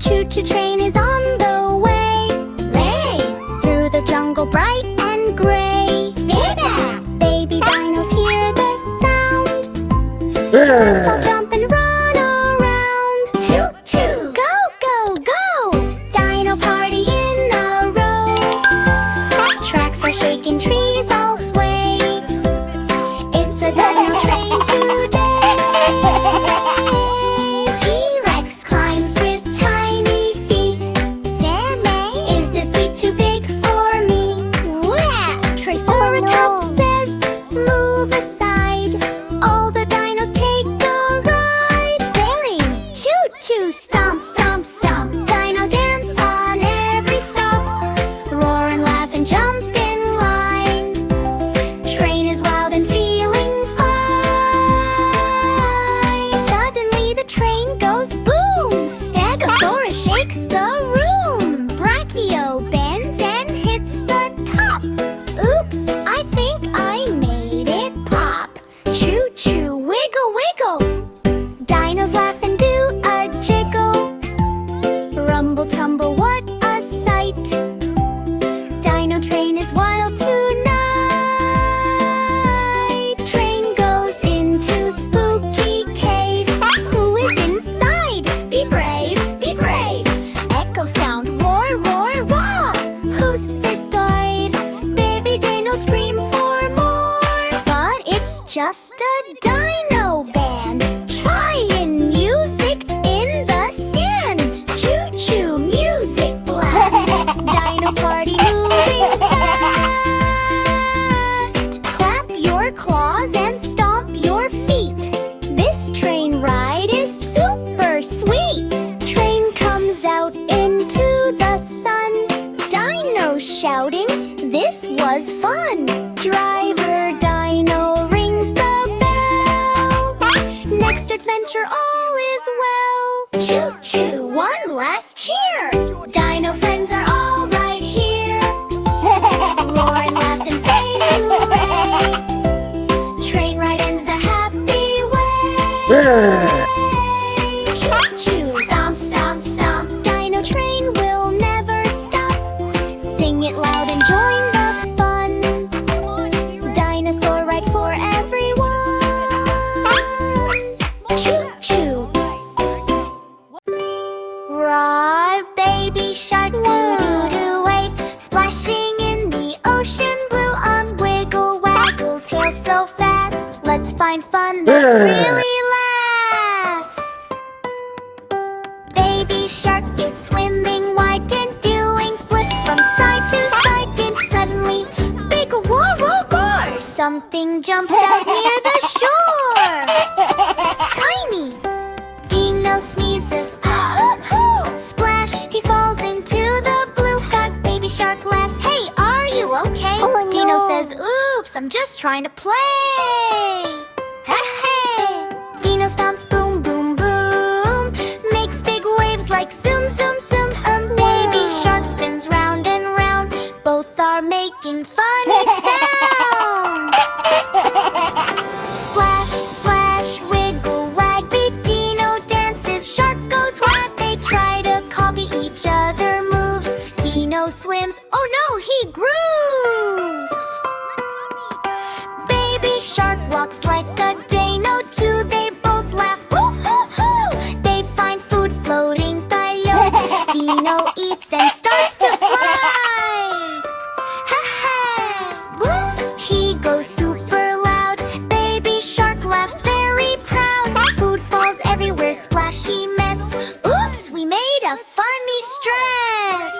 choo-choo train is on the way. Way! Through the jungle bright and gray. Baby dinos hear the sound. Let's all jump and run around. Choo-choo! Go, go, go! Dino party in a row. Tracks are shaking, trees all sway. It's a dino train today. T-Rex climbs with tiny feet. Is the seat too big for me? Triceratops says, move aside. All the dinos take a ride. Bearing, choo-choo, stomp, stomp, stomp. Dino dance on every stop. Roar and laugh and jump in line. Train is wild and feeling fine. Suddenly the train goes boom. Stegosaurus shakes the room. Brachio bends and hits the top. Oops, I think I made it pop. Choo-choo, wiggle, wiggle. Dinos laugh and do a jiggle. Rumble, tumble, what a sight. Dino train is wild tonight. Train goes into spooky cave. Who is inside? Be brave, be brave. Echo sound, roar, roar, roar. Who's the guide? Baby dino scream for more. But it's just a dino band. Trying music in the sand. Choo-choo, music blast. Dino party moving fast. Clap your claws and stomp your feet. This train ride is super sweet. Train comes out into the sun. Dino shouting, this was fun. Driver dino rings the bell. Next adventure all is well. Choo-choo, one last cheer. Dino friends are all right here. Roar and laugh and say hooray. Train ride ends the happy way. Choo-choo, stomp, stomp, stomp. Dino train will never stop. Sing it loud and join the fun. Dinosaur ride for everyone. Choo-choo. Roar, baby shark, doo-doo-doo, wake. Splashing in the ocean blue on wiggle, waggle, tail so fast. Let's find fun that really lasts. Baby shark is swimming wide and doing flips from side to side. And suddenly, big roar, roar, roar. Something jumps out near the shore. Tiny Dino sneezes. Splash, he falls into the blue. Got baby shark laughs. Hey, are you okay? Dino says, oops, I'm just trying to play. Hey, Dino stomps, boom, boom, boom. Makes big waves like zoom, zoom, zoom. Baby shark spins round and round. Both are making funny sound. Splash, splash, wiggle, wag. Big Dino dances, shark goes wag. They try to copy each other moves. Dino swims, oh no, he grooves. Baby shark walks like a Dino too. They both laugh, hoo, hoo, hoo. They find food floating by yo. Dino eats, then starts to fly. Ha ha! Woo! He goes super loud. Baby shark laughs very proud. Food falls everywhere, splashy mess. Oops, we made a funny stress.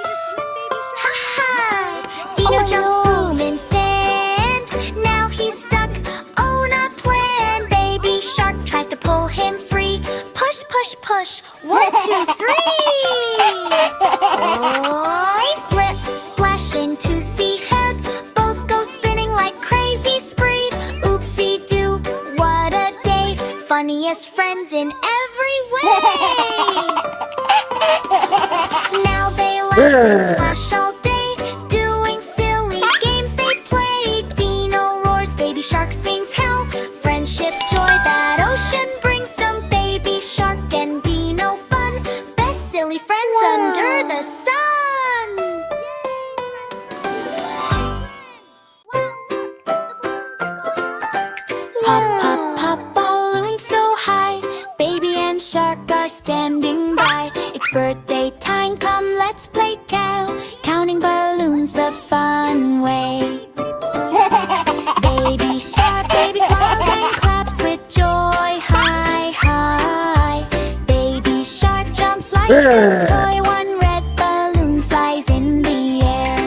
Ha ha! Dino jumps, boom, in sand. Now he's stuck, oh not planned. Baby shark tries to pull him free. Push, push, push, 1, 2, 3. I slip, splash into sea head. Both go spinning like crazy spree. Oopsie doo, what a day. Funniest friends in every way. Now they laugh and splash all day. Doing silly games they play. Dino roars, baby shark sings hell. Friendship, joy that ocean brings them. Baby shark and Dino fun. Best silly friends the sun! Pop, pop, pop, balloon so high. Baby and shark are standing by. It's birthday time, come let's play cow. Counting balloons the fun way. Baby shark, baby smiles and claps with joy. High, high. Baby shark jumps like a toy. One red balloon flies in the air.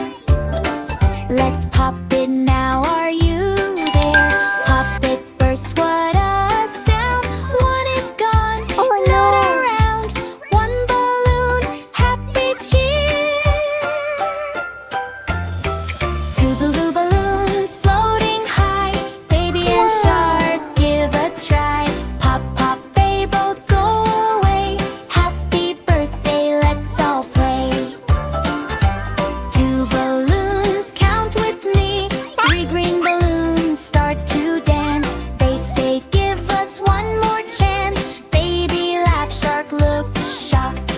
Let's pop it now, are you there? Pop it bursts, what a sound. One is gone, not around. One balloon, happy cheer. Two blue balloons floating high. Baby and shark give a try. Pop, pop, they both go away. Happy birthday, let's all play. Two balloons, count with me. Three green balloons start to dance. They say give us one more chance. Baby laugh, shark look shocked.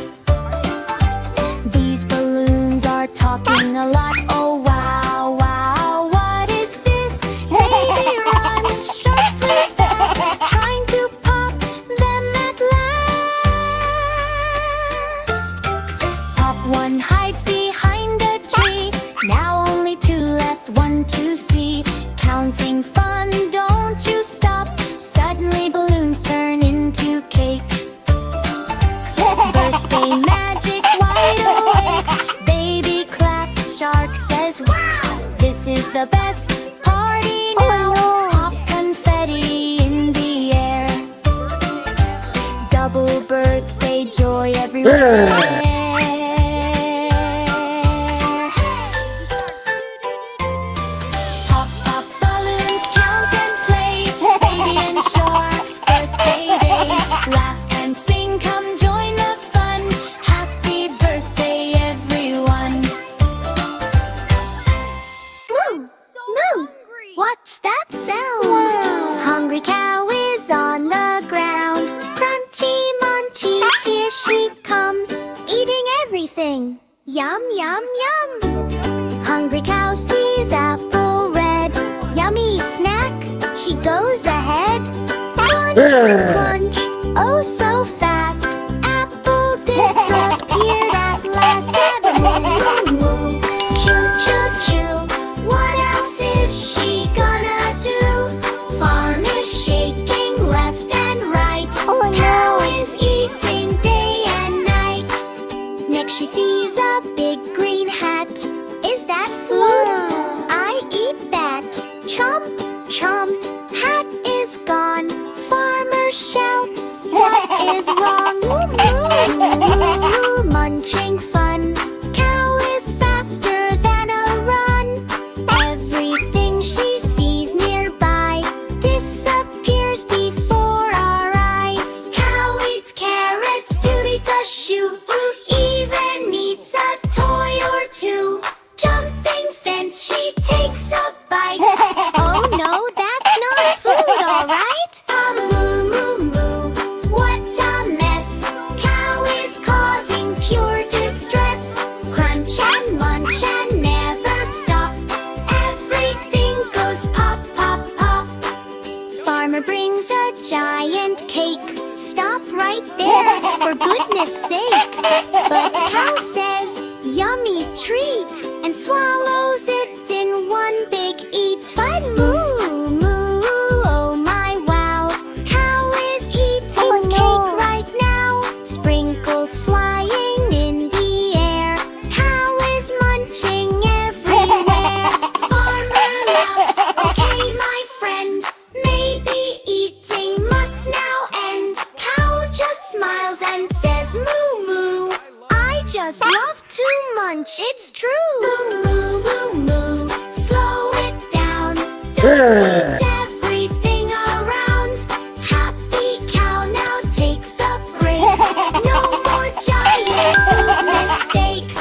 These balloons are talking a lot. Oh wow, wow, what is this? Baby runs, shark swims fast, trying to pop them at last. Pop one hides behind a tree. Now only two left, one to see. Counting fun, don't you stop. Suddenly balloons turn into cake. Birthday magic wide awake. Baby claps, shark says wow. This is the best party now. Pop confetti in the air. Double birthday joy everywhere. Pop, pop, balloons, count and play. Baby and shark's birthday day. Laugh and sing, come join the fun. Happy birthday, everyone. Moo! Moo! What's that sound? Hungry cow is on the ground. Crunchy munchy, here she comes. Eating everything. Yum, yum, yum. Hungry cow sees apple red. Yummy snack, she goes ahead. Crunch, crunch, oh so fast. Apple disappeared at last. Moo, moo, moo. Choo, choo, choo. What else is she gonna do? Farm is shaking left and right. Cow is eating day and night. Next she sees a big green hat. Is that food? I eat that. Chomp, chomp. Hat is gone. Farmer shouts, what is wrong? Moo, moo, moo, munching fun. Cow is faster than a run. Everything she sees nearby disappears before our eyes. Cow eats carrots, Toot eats a shoe, even eats a toy or two. Jumping fence, she takes a bite. Oh no, that's not food, alright? Moo, moo, moo, what a mess. Cow is causing pure distress. Crunch and munch and never stop. Everything goes pop, pop, pop. Farmer brings a giant cake. Stop right there, for goodness sake. But cow says, yummy treat, and swallows it in one big eat. But moo, moo, oh my wow. Cow is eating cake right now. Sprinkles flying in the air. Cow is munching everywhere. Farmer laughs, okay my friend. Maybe eating must now end. Cow just smiles and says moo, moo. I just love to munch, it's true. Moo, moo, moo, moo. Slow it down. Don't eat everything around. Happy cow now takes a break. No more giant food mistake.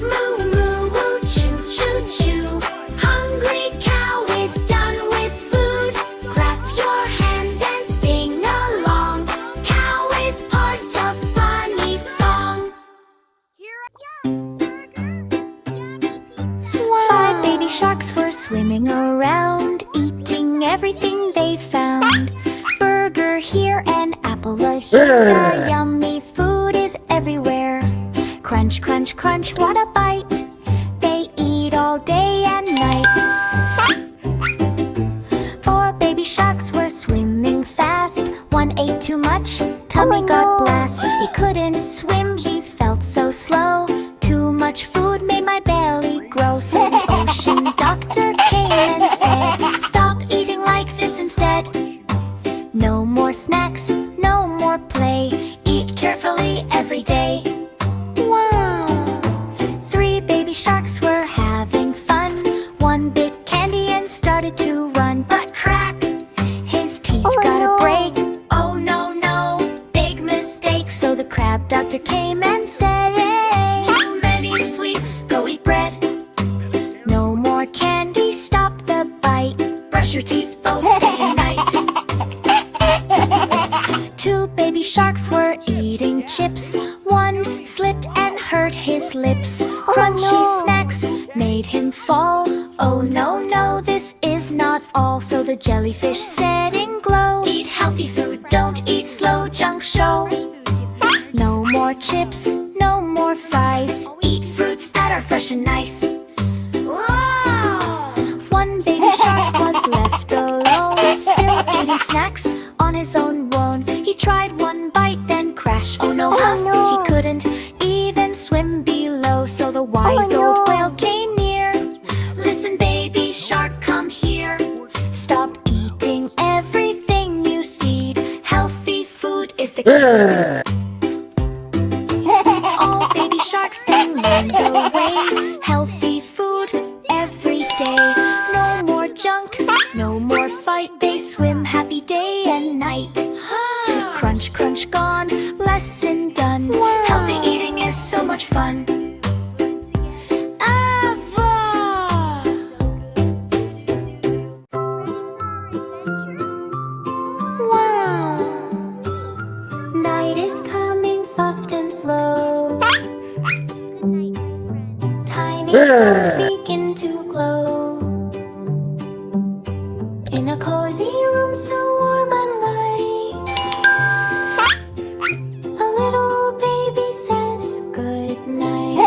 Moo, moo, moo, choo, choo, choo. Hungry cow is done with food. Clap your hands and sing along. Cow is part of funny song. Here baby sharks were swimming around, eating everything they found. Burger here and apple a here. Yummy food is everywhere. Crunch, crunch, crunch, what a bite. They eat all day and night. 4 baby sharks were swimming fast. One ate too much, tummy got blast. He couldn't swim, he felt so slow. Too much food made my belly grow. So the ocean doctor came and said, stop eating like this instead. No more snacks, no more play. Eat carefully every day. Wow! 3 baby sharks were having fun. One bit candy and started to run. But crack! His teeth got a break. Oh no, no, big mistake. So the crab doctor came and said, hey, too many sweets, go eat bread. No more candy, stop the bite. Brush your teeth both day and night. 2 baby sharks were eating chips. One slipped and hurt his lips. Crunchy snacks made him fall. Oh no, no, this is not all. So the jellyfish said in glow, eat healthy food, don't eat slow junk show. No more chips, no more fries. Eat fruits that are fresh and nice. Whoa! 1 baby shark was left alone, still eating snacks on his own bone. He tried one bite, then crashed. Oh no, huss, he couldn't even swim below. So the wise old whale came near. Listen, baby shark, come here. Stop eating everything you see. Healthy food is the key. All baby sharks then learned the way. Healthy food every day. No more junk, no more fight. They swim happy day and night. Crunch, crunch, gone, lesson done. Healthy eating is so much fun. Ava! Wow! Night is coming soft and slow. Tiny stars begin to glow. In a cozy room so warm and light, a little baby says goodnight.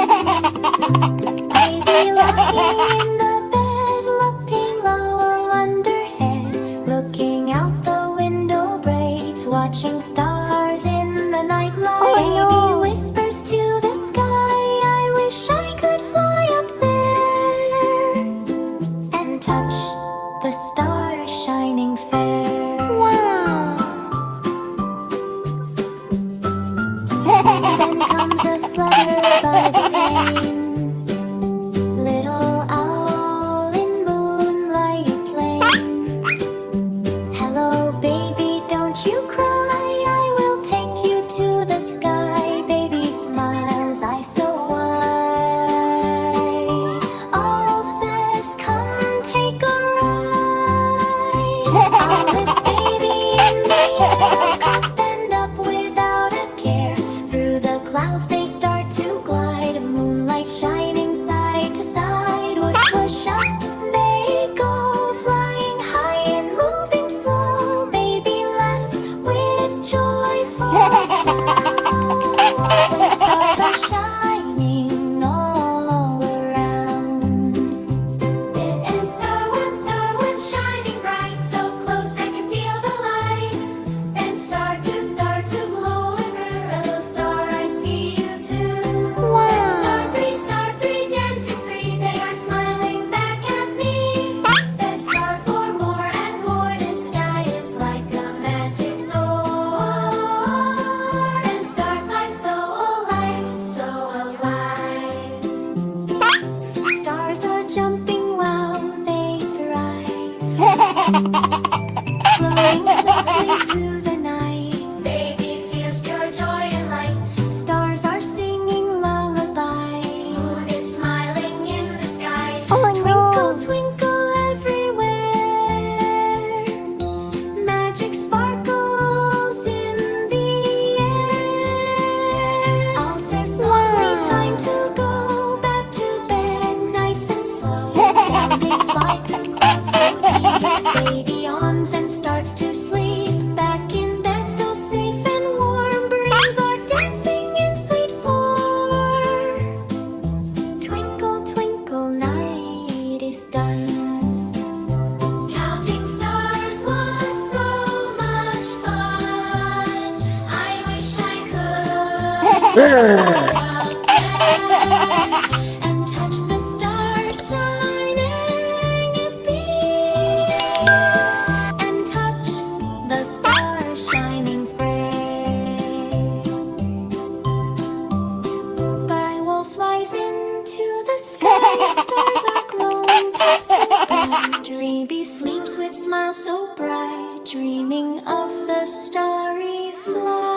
Baby lying in the bed, looking low underhead, looking out the window bright, watching stars in the night light. Baby whispers to the sky, I wish I could fly up there. and touch the stars shining. Yippee! And touch the stars shining free. By-wolf flies into the sky. Stars are glowing, passing by. Dreamy sleeps with smile so bright, dreaming of the starry flight.